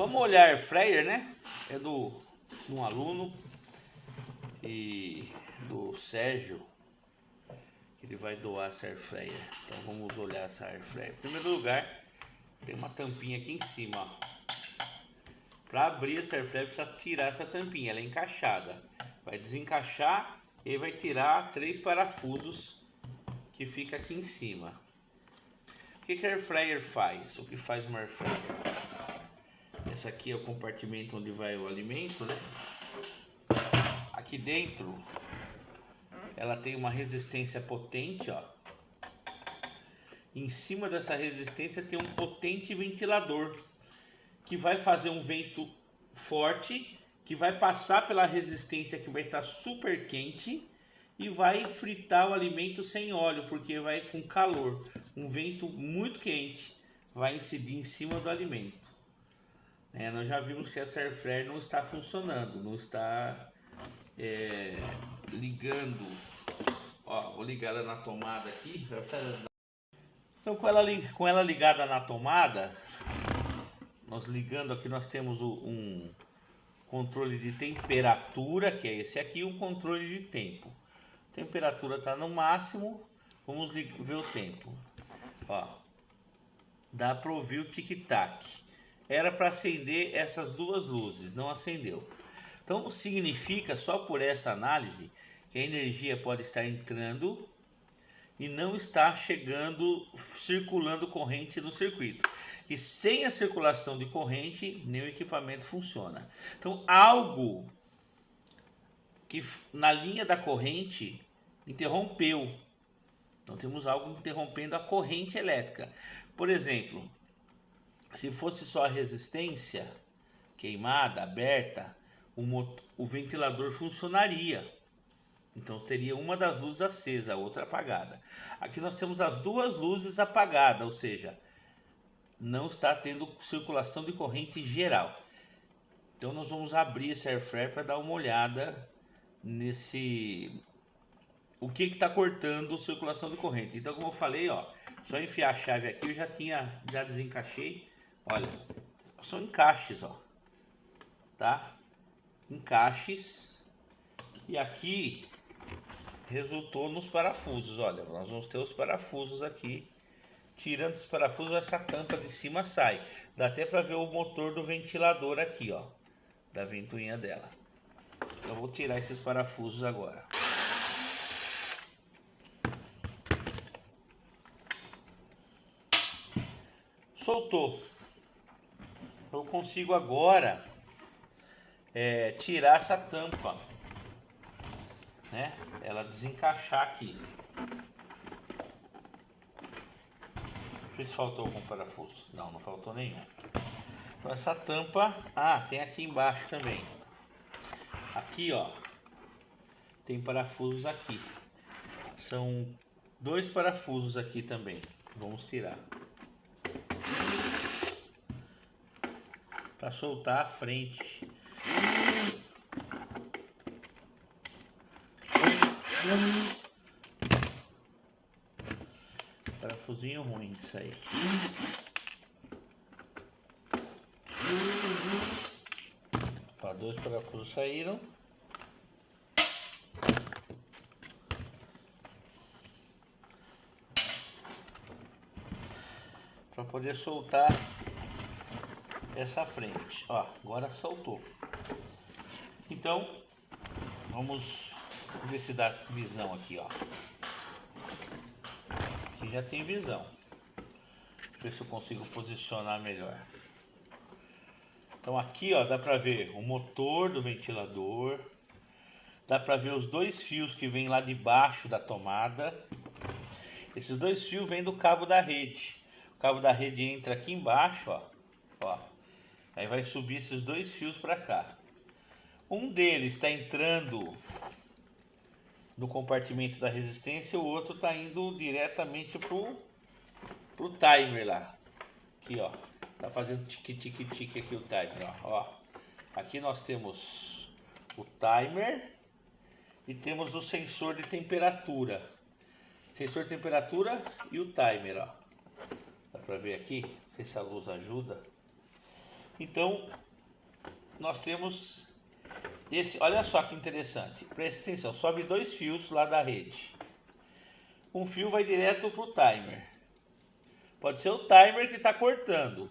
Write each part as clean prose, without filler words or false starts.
vamos olhar air fryer, né? É um aluno e do Sérgio, que ele vai doar essa air fryer. Então vamos olhar essa air fryer. Em primeiro lugar, tem uma tampinha aqui em cima, ó. Para abrir essa air fryer precisa tirar essa tampinha, ela é encaixada. Vai desencaixar e vai tirar 3 parafusos que fica aqui em cima. O que a air fryer faz? O que faz uma air fryer? Esse aqui é o compartimento onde vai o alimento, né? Aqui dentro ela tem uma resistência potente, ó. Em cima dessa resistência tem um potente ventilador que vai fazer um vento forte, que vai passar pela resistência que vai estar super quente e vai fritar o alimento sem óleo, porque vai com calor. Um vento muito quente vai incidir em cima do alimento. Nós já vimos que essa air fryer não está funcionando, não está ligando. Ó, vou ligar ela na tomada aqui. Então com ela ligada na tomada, nós ligando aqui, nós temos um controle de temperatura, que é esse aqui, e um controle de tempo. A temperatura está no máximo, vamos ver o tempo. Ó, dá para ouvir o tic-tac. Era para acender essas duas luzes, não acendeu. Então significa, só por essa análise, que a energia pode estar entrando e não está chegando, circulando corrente no circuito. Que sem a circulação de corrente, nem o equipamento funciona. Então algo que na linha da corrente interrompeu. Então temos algo interrompendo a corrente elétrica. Por exemplo, se fosse só a resistência queimada, aberta, o ventilador funcionaria. Então teria uma das luzes acesa, a outra apagada. Aqui nós temos as duas luzes apagadas, ou seja, não está tendo circulação de corrente geral. Então nós vamos abrir esse air fryer para dar uma olhada nesse... O que está cortando a circulação de corrente. Então, como eu falei, ó, só enfiar a chave aqui, eu já desencaixei. Olha, são encaixes, ó, tá? Encaixes. E aqui resultou nos parafusos. Olha, nós vamos ter os parafusos aqui. Tirando esses parafusos, essa tampa de cima sai. Dá até para ver o motor do ventilador aqui, ó, da ventoinha dela. Eu vou tirar esses parafusos agora. Soltou. Eu consigo agora tirar essa tampa, né? Ela desencaixar aqui. Deixa eu ver se faltou algum parafuso. Não, não faltou nenhum. Então essa tampa, tem aqui embaixo também. Aqui, ó, tem parafusos aqui. São 2 parafusos aqui também. Vamos tirar. Para soltar a frente. Parafusinho ruim isso aí. Ó, 2 parafusos saíram. Para poder soltar essa frente. Ó, agora soltou. Então vamos ver se dá visão aqui, ó. Aqui já tem visão. Deixa eu ver se eu consigo posicionar melhor. Então aqui, ó, dá para ver o motor do ventilador. Dá para ver os 2 fios que vêm lá de baixo da tomada. Esses 2 fios vêm do cabo da rede. O cabo da rede entra aqui embaixo, ó. Ó. Aí vai subir esses 2 fios para cá. Um deles está entrando no compartimento da resistência, o outro está indo diretamente pro timer lá. Aqui, ó, tá fazendo tique aqui o timer, ó. Aqui nós temos o timer e temos o sensor de temperatura. Sensor de temperatura e o timer, ó. Dá para ver aqui, não sei se a luz ajuda. Então, nós temos esse, olha só que interessante, presta atenção, sobe 2 fios lá da rede. Um fio vai direto para o timer. Pode ser o timer que está cortando.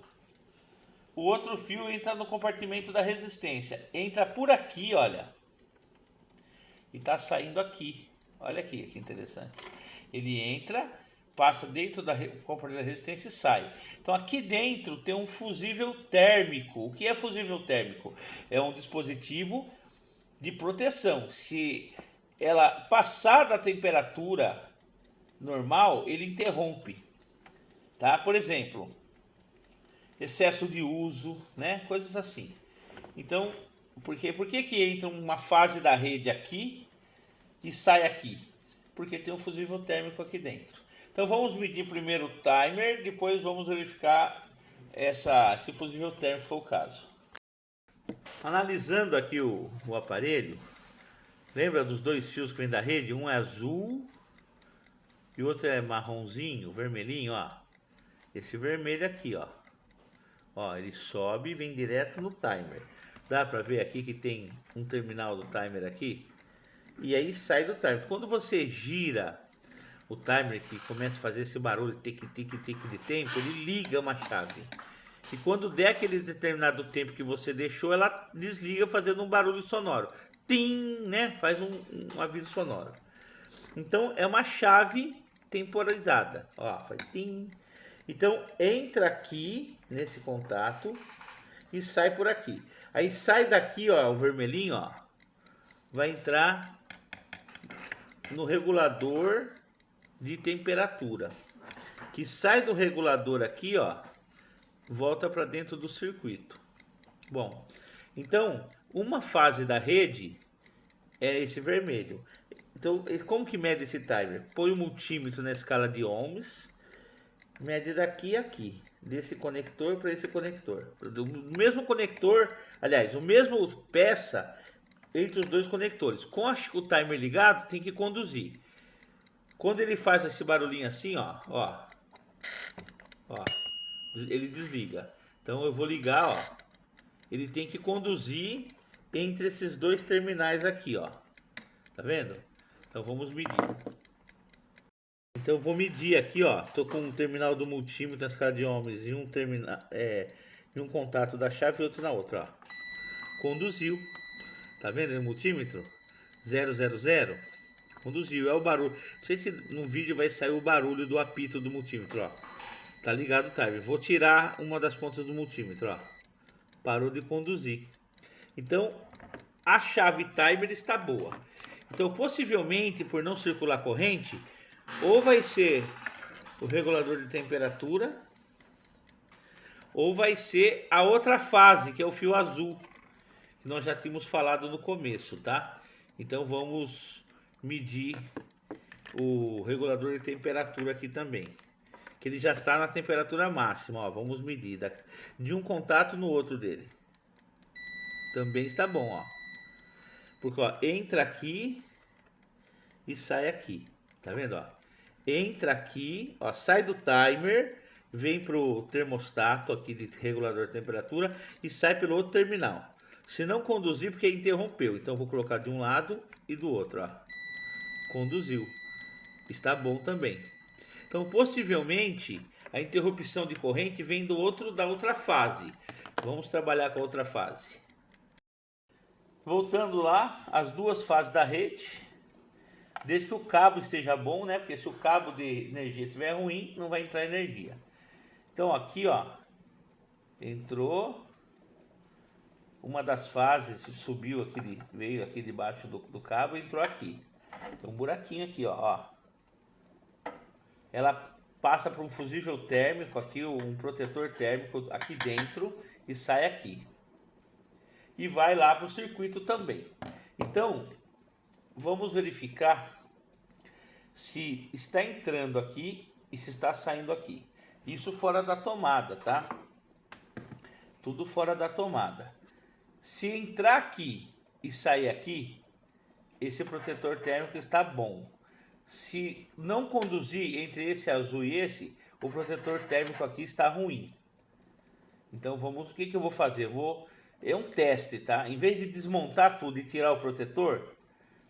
O outro fio entra no compartimento da resistência. Entra por aqui, olha. E está saindo aqui. Olha aqui, que interessante. Ele entra, passa dentro da compartimento da resistência e sai. Então aqui dentro tem um fusível térmico. O que é fusível térmico? É um dispositivo de proteção. Se ela passar da temperatura normal, ele interrompe. Tá? Por exemplo, excesso de uso, né? Coisas assim. Então, por que que entra uma fase da rede aqui e sai aqui? Porque tem um fusível térmico aqui dentro. Então vamos medir primeiro o timer, depois vamos verificar se fusível térmico for o caso. Analisando aqui o aparelho, lembra dos 2 fios que vem da rede? Um é azul e o outro é marronzinho, vermelhinho, ó. Esse vermelho aqui, ó. Ó, ele sobe e vem direto no timer. Dá pra ver aqui que tem um terminal do timer aqui? E aí sai do timer. Quando você gira o timer, que começa a fazer esse barulho tic-tic-tic de tempo, ele liga uma chave. E quando der aquele determinado tempo que você deixou, ela desliga fazendo um barulho sonoro. Tim, né? Faz um aviso sonoro. Então é uma chave temporizada. Ó, faz tim. Então entra aqui nesse contato e sai por aqui. Aí sai daqui, ó, o vermelhinho, ó, vai entrar no regulador de temperatura, que sai do regulador aqui, ó, volta para dentro do circuito. Bom, então uma fase da rede é esse vermelho. Então, como que mede esse timer? Põe o multímetro na escala de ohms, mede daqui a aqui, desse conector para esse conector. Do mesmo conector, aliás, o mesmo peça entre os 2 conectores. Com o timer ligado, tem que conduzir. Quando ele faz esse barulhinho assim, ó, ele desliga. Então eu vou ligar, ó. Ele tem que conduzir entre esses 2 terminais aqui, ó. Tá vendo? Então vamos medir. Então eu vou medir aqui, ó. Tô com um terminal do multímetro na escala de ohms e um terminal, e um contato da chave e outro na outra, ó. Conduziu. Tá vendo o multímetro? 000. Conduziu. É o barulho. Não sei se no vídeo vai sair o barulho do apito do multímetro, ó. Tá ligado o timer. Vou tirar uma das pontas do multímetro, ó. Parou de conduzir. Então a chave timer está boa. Então possivelmente, por não circular corrente, ou vai ser o regulador de temperatura, ou vai ser a outra fase, que é o fio azul, que nós já tínhamos falado no começo, tá? Então vamos medir o regulador de temperatura aqui também, que ele já está na temperatura máxima, ó. Vamos medir de um contato no outro dele. Também está bom, ó. Porque, ó, entra aqui e sai aqui. Tá vendo, ó? Entra aqui, ó, sai do timer, vem pro termostato aqui de regulador de temperatura e sai pelo outro terminal. Se não conduzir, porque interrompeu. Então vou colocar de um lado e do outro, ó. Conduziu. Está bom também. Então possivelmente a interrupção de corrente vem da outra fase. Vamos trabalhar com a outra fase. Voltando lá, as 2 fases da rede. Desde que o cabo esteja bom, né? Porque se o cabo de energia estiver ruim, não vai entrar energia. Então aqui, ó, entrou uma das fases, subiu aqui, veio aqui debaixo do cabo e entrou aqui. Tem um buraquinho aqui, ó. Ela passa por um fusível térmico aqui, um protetor térmico aqui dentro e sai aqui. E vai lá para o circuito também. Então, vamos verificar se está entrando aqui e se está saindo aqui. Isso fora da tomada, tá? Tudo fora da tomada. Se entrar aqui e sair aqui, esse protetor térmico está bom. Se não conduzir entre esse azul e esse, o protetor térmico aqui está ruim. Então vamos, o que que eu vou fazer? É um teste, tá? Em vez de desmontar tudo e tirar o protetor,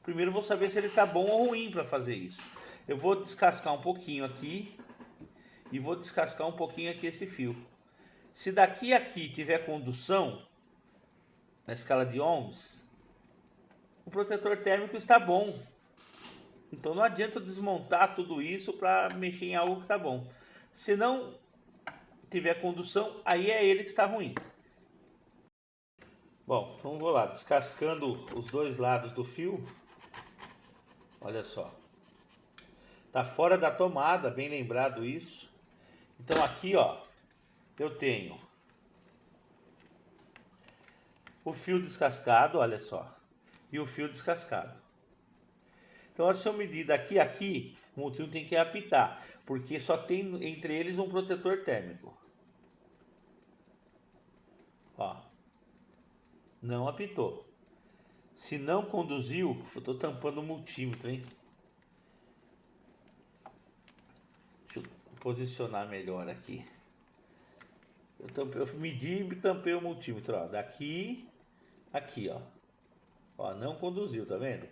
primeiro eu vou saber se ele tá bom ou ruim para fazer isso. Eu vou descascar um pouquinho aqui e vou descascar um pouquinho aqui esse fio. Se daqui a aqui tiver condução, na escala de ohms, o protetor térmico está bom. Então não adianta eu desmontar tudo isso para mexer em algo que está bom. Se não tiver condução, aí é ele que está ruim. Bom, então vou lá, descascando os dois lados do fio. Olha só. Tá fora da tomada, bem lembrado isso. Então aqui, ó, eu tenho o fio descascado, olha só, e o fio descascado. Então, se eu medir daqui a aqui, o multímetro tem que apitar, porque só tem entre eles um protetor térmico. Ó, não apitou. Se não conduziu, eu estou tampando o multímetro, hein? Deixa eu posicionar melhor aqui. Eu medi e tampei o multímetro, ó, daqui, aqui, ó. Ó, não conduziu, tá vendo?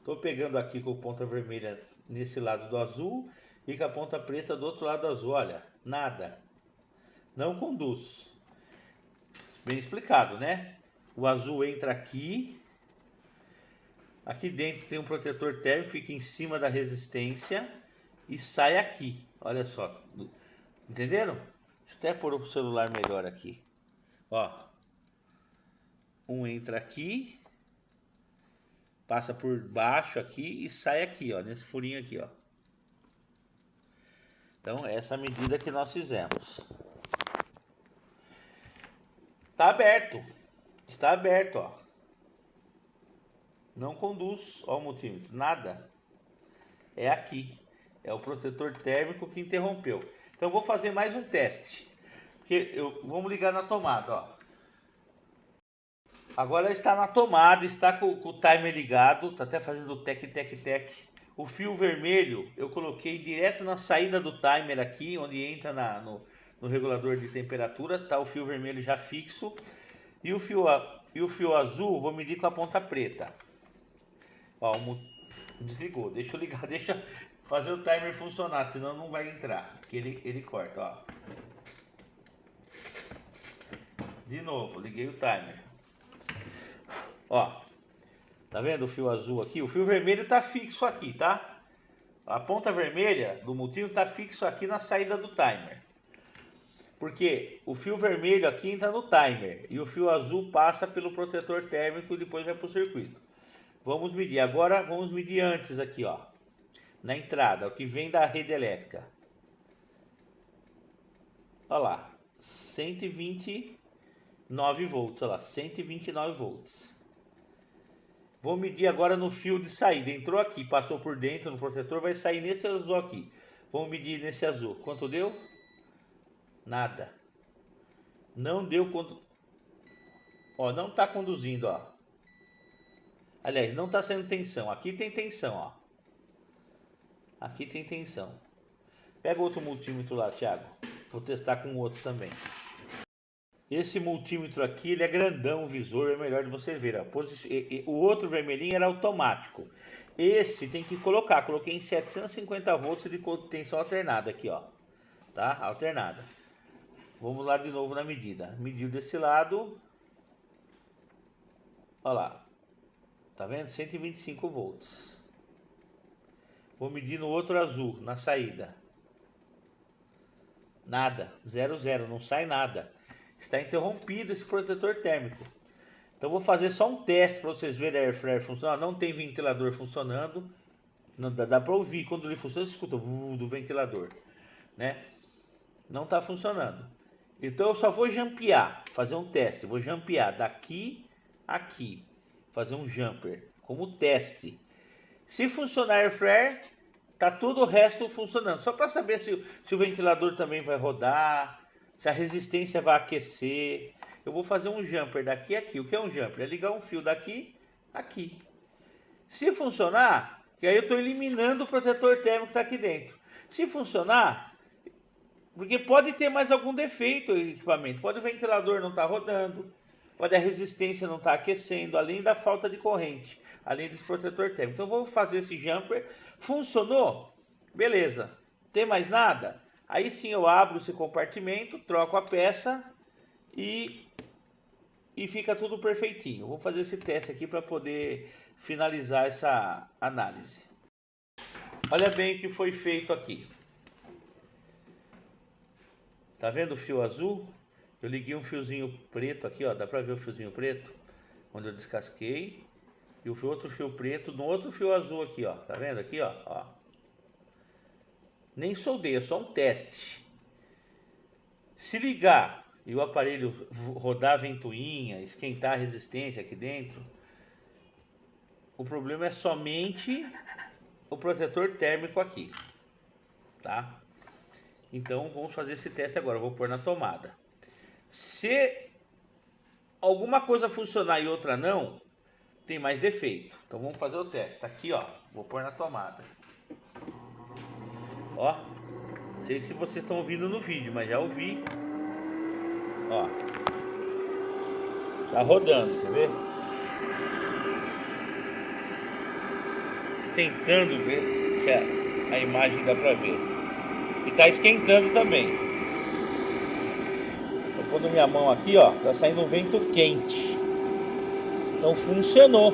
Tô pegando aqui com a ponta vermelha nesse lado do azul e com a ponta preta do outro lado do azul, olha, nada. Não conduz. Bem explicado, né? O azul entra aqui. Aqui dentro tem um protetor térmico, fica em cima da resistência e sai aqui. Olha só. Entenderam? Deixa eu até pôr o celular melhor aqui. Ó. Um entra aqui, passa por baixo aqui e sai aqui, ó, nesse furinho aqui, ó. Então, essa é a medida que nós fizemos. Tá aberto. Está aberto, ó. Não conduz, ó, o multímetro, nada. É aqui. É o protetor térmico que interrompeu. Então, eu vou fazer mais um teste. Porque vamos ligar na tomada, ó. Agora está na tomada, está com o timer ligado, tá até fazendo tec, tec, tec. O fio vermelho eu coloquei direto na saída do timer aqui, onde entra no regulador de temperatura, tá o fio vermelho já fixo. E o fio azul vou medir com a ponta preta. Ó, desligou, deixa eu ligar, deixa eu fazer o timer funcionar, senão não vai entrar, que ele corta, ó. De novo, liguei o timer. Ó, tá vendo o fio azul aqui? O fio vermelho tá fixo aqui, tá? A ponta vermelha do multímetro tá fixo aqui na saída do timer. Porque o fio vermelho aqui entra no timer e o fio azul passa pelo protetor térmico e depois vai pro circuito. Vamos medir. Agora vamos medir antes aqui, ó. Na entrada, o que vem da rede elétrica. Olha lá, 129 volts, olha lá, 129 volts. Vou medir agora no fio de saída. Entrou aqui, passou por dentro no protetor, vai sair nesse azul aqui. Vamos medir nesse azul. Quanto deu? Nada. Não deu quando... Ó, não está conduzindo, ó. Aliás, não está sendo tensão. Aqui tem tensão, ó. Aqui tem tensão. Pega outro multímetro lá, Thiago. Vou testar com o outro também. Esse multímetro aqui, ele é grandão, o visor é melhor de você ver. Ó. O outro vermelhinho era automático. Esse tem que colocar. Coloquei em 750 volts de tensão alternada aqui, ó. Tá? Alternada. Vamos lá de novo na medida. Mediu desse lado. Olha lá. Tá vendo? 125 volts. Vou medir no outro azul, na saída. Nada. 0, 0. Não sai nada. Está interrompido esse protetor térmico. Então vou fazer só um teste para vocês verem a air fryer funcionar. Não tem ventilador funcionando. Não dá para ouvir quando ele funciona, você escuta o do ventilador, né? Não está funcionando. Então eu só vou jampear, fazer um teste. Vou jampear daqui a aqui, fazer um jumper como teste. Se funcionar air fryer, tá todo o resto funcionando. Só para saber se o ventilador também vai rodar. Se a resistência vai aquecer. Eu vou fazer um jumper daqui a aqui. O que é um jumper? É ligar um fio daqui a aqui. Se funcionar, que aí eu estou eliminando o protetor térmico que está aqui dentro. Se funcionar, Porque pode ter mais algum defeito o equipamento. Pode o ventilador não estar rodando, pode a resistência não estar aquecendo, além da falta de corrente, além desse protetor térmico. Então eu vou fazer esse jumper. Funcionou? Beleza. Tem mais nada? Aí sim eu abro esse compartimento, troco a peça e fica tudo perfeitinho. Vou fazer esse teste aqui para poder finalizar essa análise. Olha bem o que foi feito aqui. Tá vendo o fio azul? Eu liguei um fiozinho preto aqui, ó. Dá pra ver o fiozinho preto? Onde eu descasquei. E o outro fio preto no outro fio azul aqui, ó. Tá vendo aqui, ó? Nem soldei, é só um teste. Se ligar e o aparelho rodar a ventoinha, esquentar a resistência aqui dentro, o problema é somente o protetor térmico aqui, tá? Então vamos fazer esse teste agora. Eu vou pôr na tomada. Se alguma coisa funcionar e outra não, tem mais defeito. Então vamos fazer o teste. Tá aqui, ó. Vou pôr na tomada. Ó. Não sei se vocês estão ouvindo no vídeo, mas já ouvi. Ó. Tá rodando, quer ver? Tentando ver se a imagem dá pra ver. E tá esquentando também. Tô pondo minha mão aqui, ó. Tá saindo um vento quente. Então funcionou.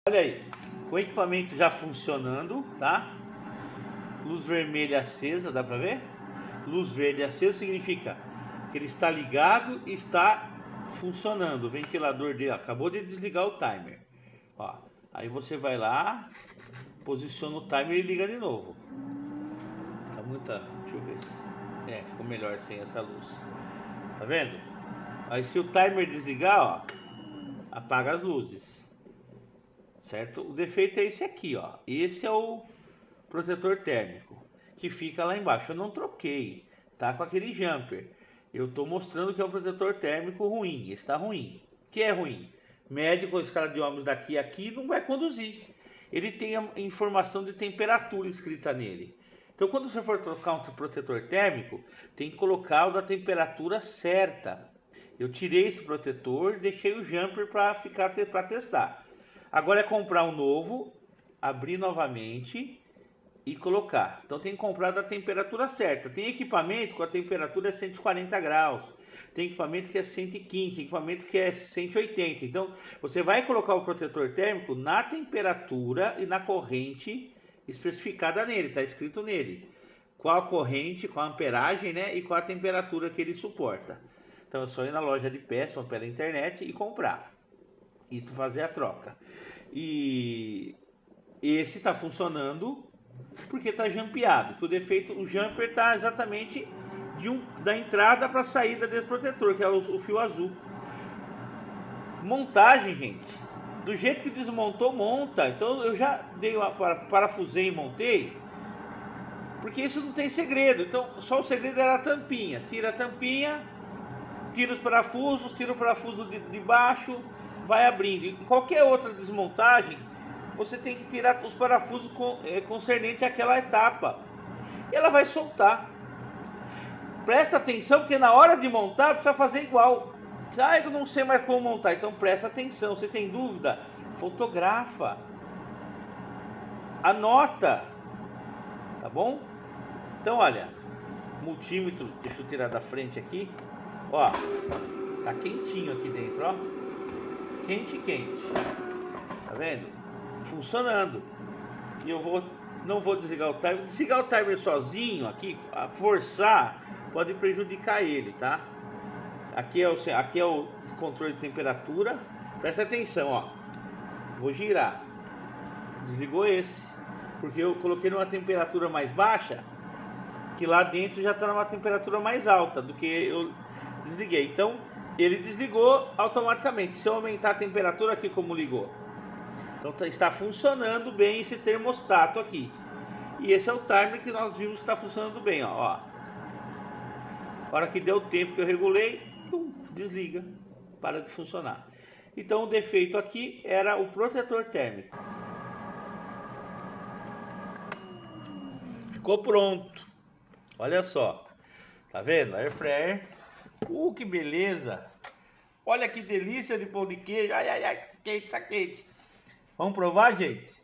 Olha aí. Com o equipamento já funcionando, tá? Luz vermelha acesa, dá pra ver? Luz verde acesa significa que ele está ligado e está funcionando. O ventilador dele, ó, acabou de desligar o timer. Ó. Aí você vai lá, posiciona o timer e liga de novo. Tá muita... Deixa eu ver. Ficou melhor sem essa luz. Tá vendo? Aí se o timer desligar, ó, apaga as luzes. Certo? O defeito é esse aqui, ó. Esse é o protetor térmico que fica lá embaixo. Eu não troquei. Tá com aquele jumper. Eu tô mostrando que é um protetor térmico ruim. Está ruim. O que é ruim? Médio com a escala de ohms daqui a aqui não vai conduzir. Ele tem a informação de temperatura escrita nele. Então quando você for trocar um protetor térmico, tem que colocar o da temperatura certa. Eu tirei esse protetor e deixei o jumper para testar. Agora é comprar um novo, abrir novamente e colocar. Então tem que comprar da temperatura certa. Tem equipamento com a temperatura é 140 graus. Tem equipamento que é 115, tem equipamento que é 180. Então você vai colocar o protetor térmico na temperatura e na corrente especificada nele, está escrito nele. Qual a corrente, qual a amperagem, né? E qual a temperatura que ele suporta. Então é só ir na loja de peças ou pela internet e comprar. E fazer a troca. E esse está funcionando porque está jampeado. O defeito, o jumper está exatamente da entrada para a saída desse protetor, que é o fio azul. Montagem, gente. Do jeito que desmontou, monta. Então eu já dei uma parafusei e montei. Porque isso não tem segredo. Então só o segredo era a tampinha. Tira a tampinha, tira os parafusos, tira o parafuso de baixo, vai abrindo. E qualquer outra desmontagem, você tem que tirar os parafusos concernente àquela etapa. E ela vai soltar. Presta atenção, porque na hora de montar precisa fazer igual. Eu não sei mais como montar. Então presta atenção. Você tem dúvida? Fotografa. Anota. Tá bom? Então olha, multímetro, deixa eu tirar da frente aqui. Ó, tá quentinho aqui dentro, ó. Quente, quente. Tá vendo? Funcionando. E eu não vou desligar o timer. Desligar o timer sozinho aqui, forçar, pode prejudicar ele, tá? Aqui é o controle de temperatura. Presta atenção, ó. Vou girar. Desligou esse. Porque eu coloquei numa temperatura mais baixa, que lá dentro já está numa temperatura mais alta do que eu desliguei. Então ele desligou automaticamente. Se eu aumentar a temperatura aqui, como ligou, então está funcionando bem esse termostato aqui. E esse é o timer que nós vimos que está funcionando bem, ó. A hora que deu o tempo que eu regulei, desliga, para de funcionar. Então o defeito aqui era o protetor térmico. Ficou pronto. Olha só. Tá vendo? Air fryer. Que beleza. Olha que delícia de pão de queijo. Ai, ai, ai, quente, tá quente. Vamos provar, gente?